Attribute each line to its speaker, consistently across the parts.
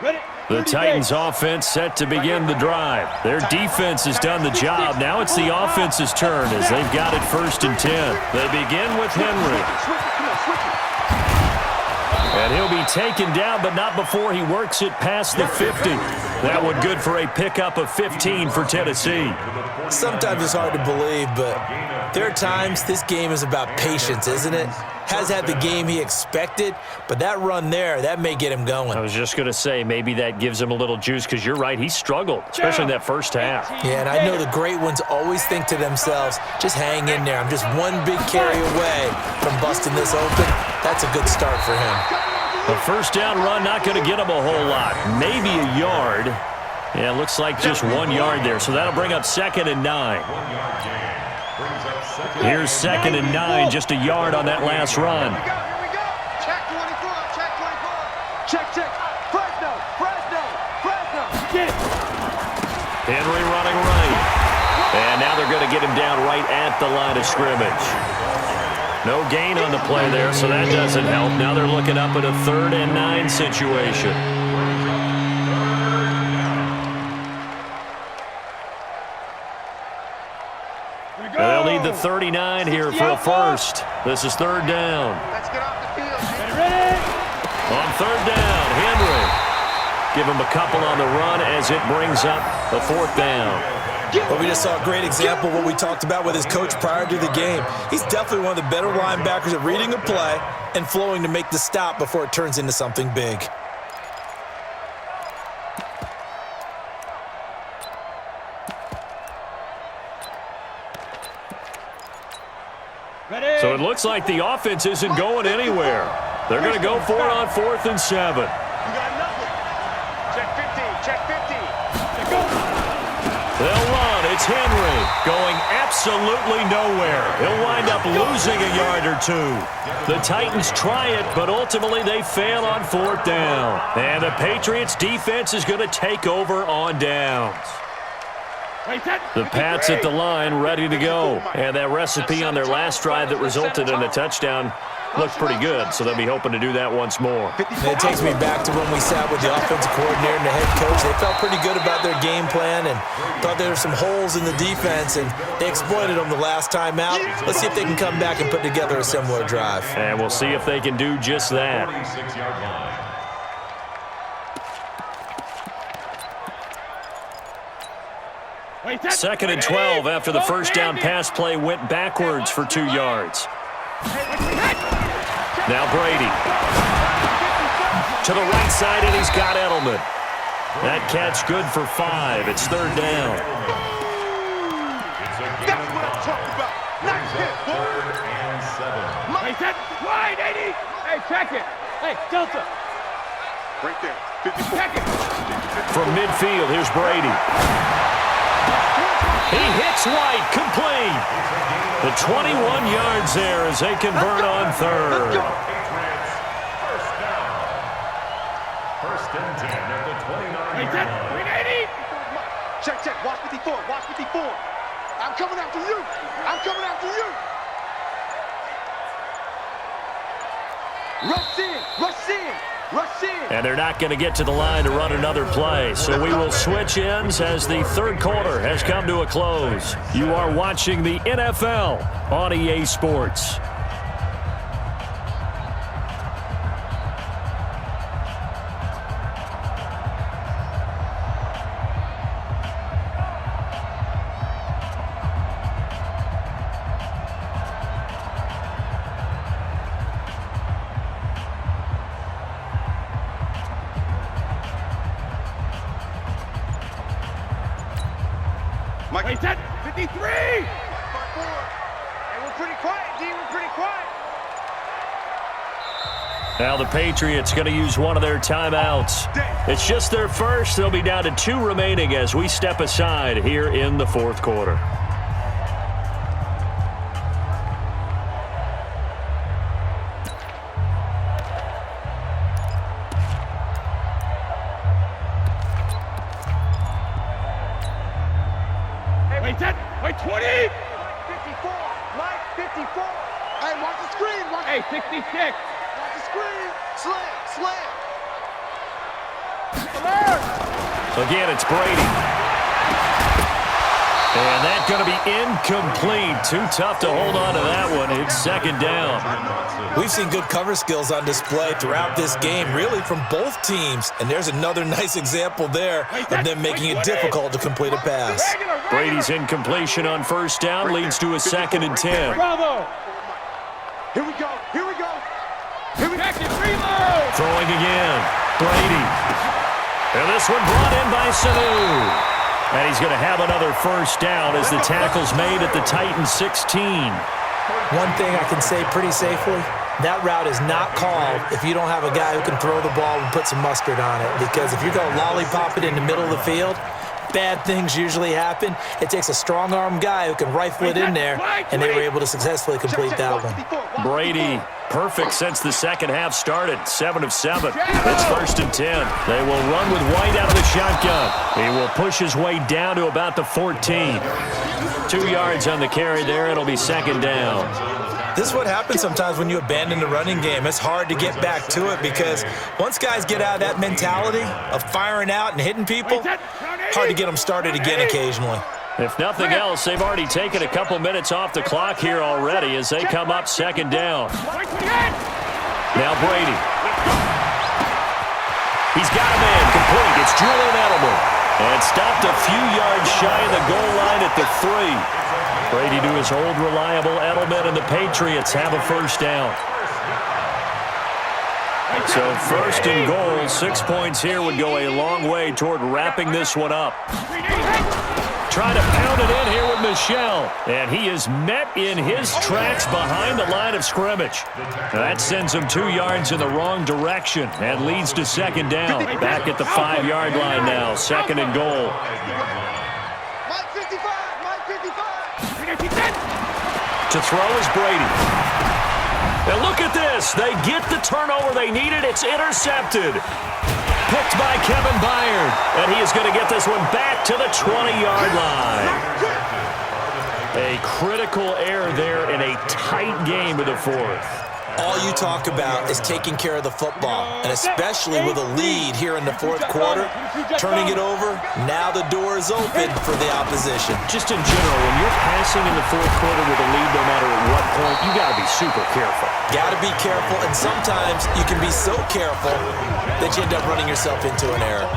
Speaker 1: The Titans offense set to begin the drive. Their defense has done the job. Now it's the offense's turn as they've got it 1st and 10. They begin with Henry. And he'll be taken down, but not before he works it past the 50. That one good for a pickup of 15 for Tennessee.
Speaker 2: Sometimes it's hard to believe, but there are times this game is about patience, isn't it? Has had the game he expected, but that run there, that may get him going.
Speaker 1: I was just going to say, maybe that gives him a little juice because you're right, he struggled, especially in that first half.
Speaker 2: Yeah, and I know the great ones always think to themselves, just hang in there. I'm just one big carry away from busting this open. That's a good start for him.
Speaker 1: A first down run, not going to get him a whole lot. Maybe a yard. Yeah, looks like just 1 yard there, so that'll bring up 2nd and 9. Here's 2nd and 9, just a yard on that last run.
Speaker 3: Check 24, check 24. Check. Fresno.
Speaker 1: Henry running right. And now they're going to get him down right at the line of scrimmage. No gain on the play there, so that doesn't help. Now they're looking up at a 3rd and 9 situation. They'll need the 39 here for a first. This is 3rd down.
Speaker 3: Let's get off the field. Ready?
Speaker 1: On 3rd down, Henry. Give him a couple on the run as it brings up the 4th down.
Speaker 2: Well, we just saw a great example of what we talked about with his coach prior to the game. He's definitely one of the better linebackers at reading a play and flowing to make the stop before it turns into something big.
Speaker 1: So it looks like the offense isn't going anywhere. They're going to go for it on 4th and 7.
Speaker 3: You got nothing. Check 50.
Speaker 1: They'll run. It's Henry going absolutely nowhere. He'll wind up losing a yard or 2. The Titans try it, but ultimately they fail on 4th down. And the Patriots defense is going to take over on downs. The Pats at the line ready to go. And that recipe on their last drive that resulted in a touchdown looked pretty good, so they'll be hoping to do that once more.
Speaker 2: It takes me back to when we sat with the offensive coordinator and the head coach. They felt pretty good about their game plan and thought there were some holes in the defense, and they exploited them the last time out. Let's see if they can come back and put together a similar drive.
Speaker 1: And we'll see if they can do just that. 2nd and 12 after the first down pass play went backwards for 2 yards. Now Brady. To the right side, and he's got Edelman. That catch good for 5. It's 3rd down.
Speaker 3: That's what I'm talking about. Nice hit, boy.
Speaker 4: 3rd and 7. Wide, 80. Hey, check it. Hey, Delta.
Speaker 3: Right there. 54.
Speaker 4: Check it.
Speaker 1: From midfield, here's Brady. He hits White, complete. The 21 yards there as they convert on 3rd.
Speaker 5: First and 10 at the 29.
Speaker 3: Check. Watch 54. I'm coming after you. Rush in.
Speaker 1: And they're not going to get to the line to run another play. So we will switch ends as the 3rd quarter has come to a close. You are watching the NFL on EA Sports.
Speaker 3: Mike.
Speaker 4: 53.
Speaker 3: Hey, we're pretty quiet, D. We're pretty quiet.
Speaker 1: Now the Patriots going to use one of their timeouts. It's just their first. They'll be down to 2 remaining as we step aside here in the 4th quarter.
Speaker 4: Wait, 20.
Speaker 3: 54. Mike, 54. Hey, watch the screen.
Speaker 4: Hey, 66.
Speaker 3: Watch the screen. Slam.
Speaker 1: Again, it's Brady. And that's going to be incomplete. Too tough to hold on to that one. It's second down.
Speaker 2: We've seen good cover skills on display throughout this game, really from both teams. And there's another nice example there of them making it difficult to complete a pass.
Speaker 1: Brady's incompletion on first down leads to a 2nd and 10.
Speaker 4: Bravo.
Speaker 3: Here we go. Here we go.
Speaker 4: Reload.
Speaker 1: Throwing again. Brady. And this one brought in by Sanu. And he's going to have another first down as the tackle's made at the Titans 16.
Speaker 2: One thing I can say pretty safely, that route is not called if you don't have a guy who can throw the ball and put some mustard on it. Because if you're going to lollipop it in the middle of the field, bad things usually happen. It takes a strong-arm guy who can rifle it in there, and they were able to successfully complete that one.
Speaker 1: Brady, perfect since the second half started. 7 of 7. It's 1st and 10. They will run with White out of the shotgun. He will push his way down to about the 14. 2 yards on the carry there. It'll be 2nd down.
Speaker 2: This is what happens sometimes when you abandon the running game. It's hard to get back to it because once guys get out of that mentality of firing out and hitting people, hard to get them started again occasionally.
Speaker 1: If nothing else, they've already taken a couple minutes off the clock here already as they come up 2nd down. Now Brady. He's got him in. Complete. It's Julian Edelman. And stopped a few yards shy of the goal line at the 3. Brady to his old reliable Edelman, and the Patriots have a first down. So 1st and goal, 6 points here would go a long way toward wrapping this one up. Trying to pound it in here with Michel. And he is met in his tracks behind the line of scrimmage. That sends him 2 yards in the wrong direction and leads to 2nd down. Back at the 5-yard line now, 2nd and goal.
Speaker 3: Mike 55, Mike 55.
Speaker 1: To throw is Brady. And look at this. They get the turnover they needed. It's intercepted. Picked by Kevin Byard. And he is going to get this one back to the 20-yard line. A critical error there in a tight game of the 4th.
Speaker 2: All you talk about is taking care of the football, and especially with a lead here in the 4th quarter, turning it over, now the door is open for the opposition.
Speaker 1: Just in general, when you're passing in the 4th quarter with a lead, no matter at what point, you got to be super careful.
Speaker 2: Got to be careful, and sometimes you can be so careful that you end up running yourself into an error.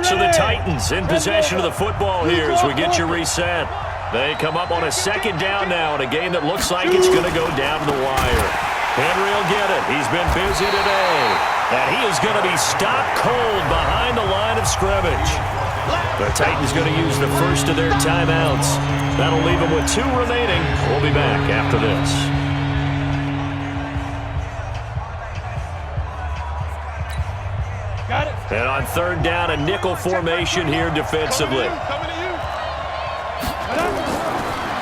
Speaker 1: So the Titans in possession of the football here as we get you reset. They come up on a 2nd down now in a game that looks like it's going to go down to the wire. Henry will get it. He's been busy today. And he is going to be stopped cold behind the line of scrimmage. The Titans going to use the first of their timeouts. That'll leave them with 2 remaining. We'll be back after this.
Speaker 4: Got it.
Speaker 1: And on 3rd down, a nickel formation here defensively.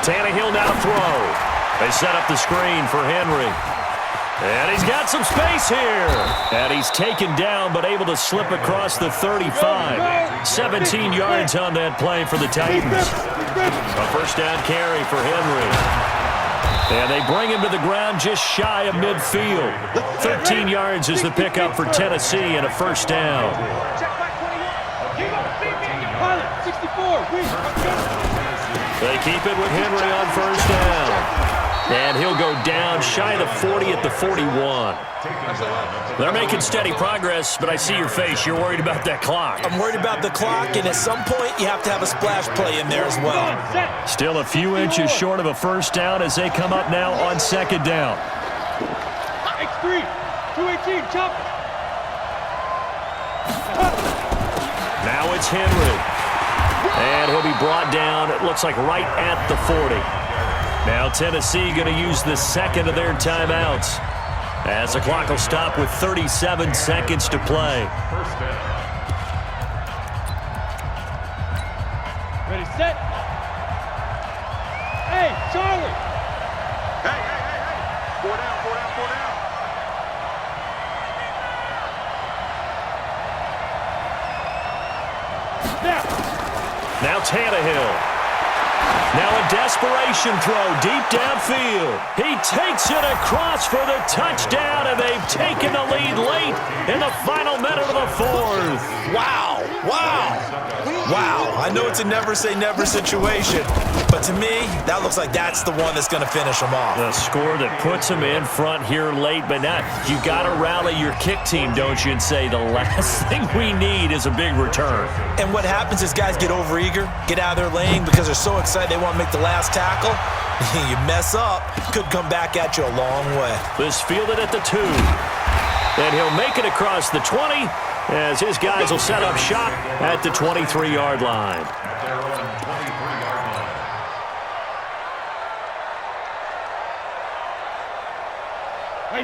Speaker 1: Tannehill now throw. They set up the screen for Henry. And he's got some space here. And he's taken down but able to slip across the 35. 17 yards on that play for the Titans. A first down carry for Henry. And they bring him to the ground just shy of midfield. 13 yards is the pickup for Tennessee and a first down.
Speaker 4: Pilot, 64.
Speaker 1: They keep it with Henry on first down. And he'll go down shy of the 40 at the 41. They're making steady progress, but I see your face. You're worried about that clock.
Speaker 2: I'm worried about the clock, and at some point, you have to have a splash play in there as well.
Speaker 1: Still a few inches short of a first down as they come up now on 2nd down.
Speaker 4: X3, 218, chop.
Speaker 1: Now it's Henry. And he'll be brought down, it looks like right at the 40. Now Tennessee going to use the 2nd of their timeouts as the clock will stop with 37 seconds to play.
Speaker 4: Ready, set. Hey, Charlie.
Speaker 3: Hey. 4 down, 4 down, 4 down.
Speaker 4: Snap.
Speaker 1: Now Tannehill. Now a desperation throw deep downfield. He takes it across for the touchdown, and they've taken the lead late in the final minute of the fourth.
Speaker 2: Wow. I know it's a never-say-never situation, but to me, that looks like that's the one that's going to finish them off.
Speaker 1: The score that puts them in front here late, but now you got to rally your kick team, don't you, and say the last thing we need is a big return.
Speaker 2: And what happens is guys get overeager, get out of their lane because they're so excited they want to make the last tackle. You mess up, could come back at you a long way.
Speaker 1: This fielded at the 2. And he'll make it across the 20 as his guys will set up shop at the 23-yard line.
Speaker 5: At their own 23-yard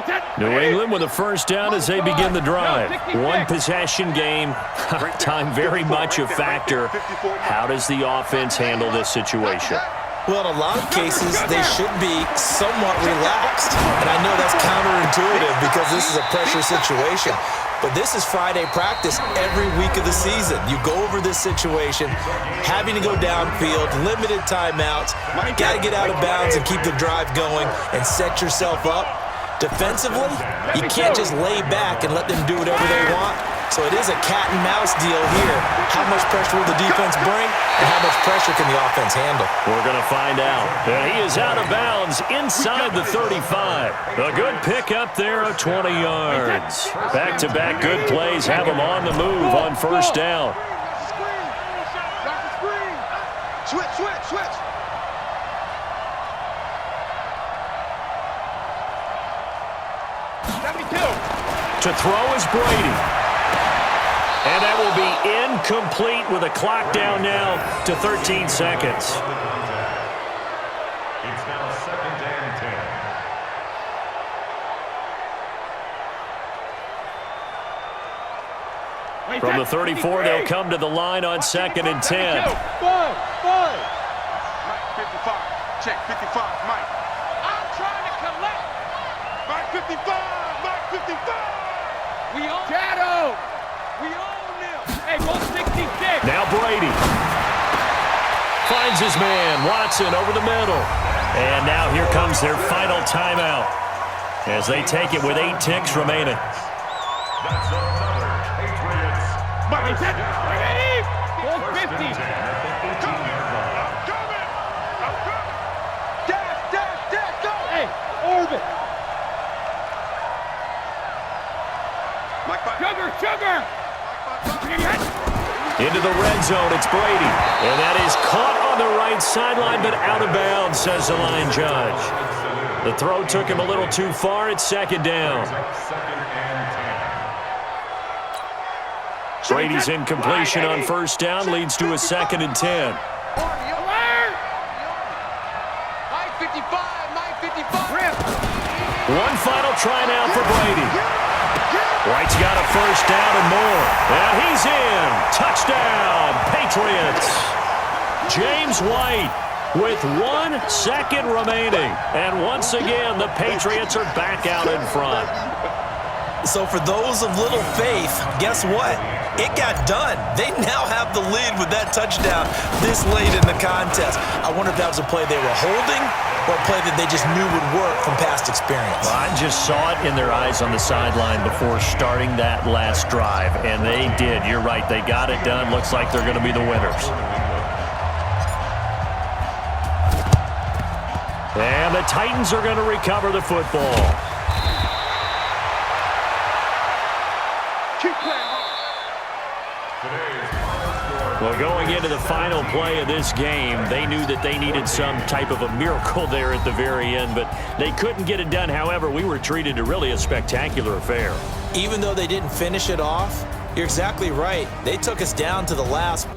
Speaker 5: line.
Speaker 1: New England with a first down as they begin the drive. One possession game. Time very much a factor. How does the offense handle this situation?
Speaker 2: Well, in a lot of cases, they should be somewhat relaxed. And I know that's counterintuitive because this is a pressure situation. But this is Friday practice every week of the season. You go over this situation, having to go downfield, limited timeouts, got to get out of bounds and keep the drive going and set yourself up. Defensively, you can't just lay back and let them do whatever they want. So it is a cat and mouse deal here. How much pressure will the defense bring, and how much pressure can the offense handle?
Speaker 1: We're going to find out. And he is out of bounds inside the 35. A good pick up there of 20 yards. Back-to-back good plays have him on the move on first down.
Speaker 3: Switch.
Speaker 1: To throw is Brady. And that will be incomplete with a clock down now to 13 seconds.
Speaker 5: It's now 2nd and 10.
Speaker 1: From the 34, they'll come to the line on 2nd and 10.
Speaker 3: Mike 55. Check 55. Mike. I'm trying to collect. Mike 55. Mike 55. We own Shadow. We own them. Hey, go 66.
Speaker 1: Now Brady finds his man, Watson, over the middle. And now here comes their final timeout as they take it with 8 ticks remaining.
Speaker 5: That's another Patriots.
Speaker 3: Mike,
Speaker 5: First down.
Speaker 3: go 50.
Speaker 5: First and 10 at the 18-yard line.
Speaker 3: I'm coming. Dash, go. Hey, orbit. Mike, sugar.
Speaker 1: Into the red zone, it's Brady. And that is caught on the right sideline, but out of bounds, says the line judge. The throw took him a little too far. It's 2nd down.
Speaker 5: 2nd and 10.
Speaker 1: Brady's incompletion on first down leads to a 2nd and 10.
Speaker 3: Mike 55.
Speaker 1: One final try now for Brady. White's got a first down and more. And he's in. Touchdown, Patriots. James White with 1 second remaining. And once again, the Patriots are back out in front.
Speaker 2: So for those of little faith, guess what? It got done. They now have the lead with that touchdown this late in the contest. I wonder if that was a play they were holding or a play that they just knew would work from past experience.
Speaker 1: Well, I just saw it in their eyes on the sideline before starting that last drive, and they did. You're right. They got it done. Looks like they're going to be the winners. And the Titans are going to recover the football.
Speaker 3: Keep playing.
Speaker 1: Well, going into the final play of this game, they knew that they needed some type of a miracle there at the very end, but they couldn't get it done. However, we were treated to really a spectacular affair.
Speaker 2: Even though they didn't finish it off, you're exactly right. They took us down to the last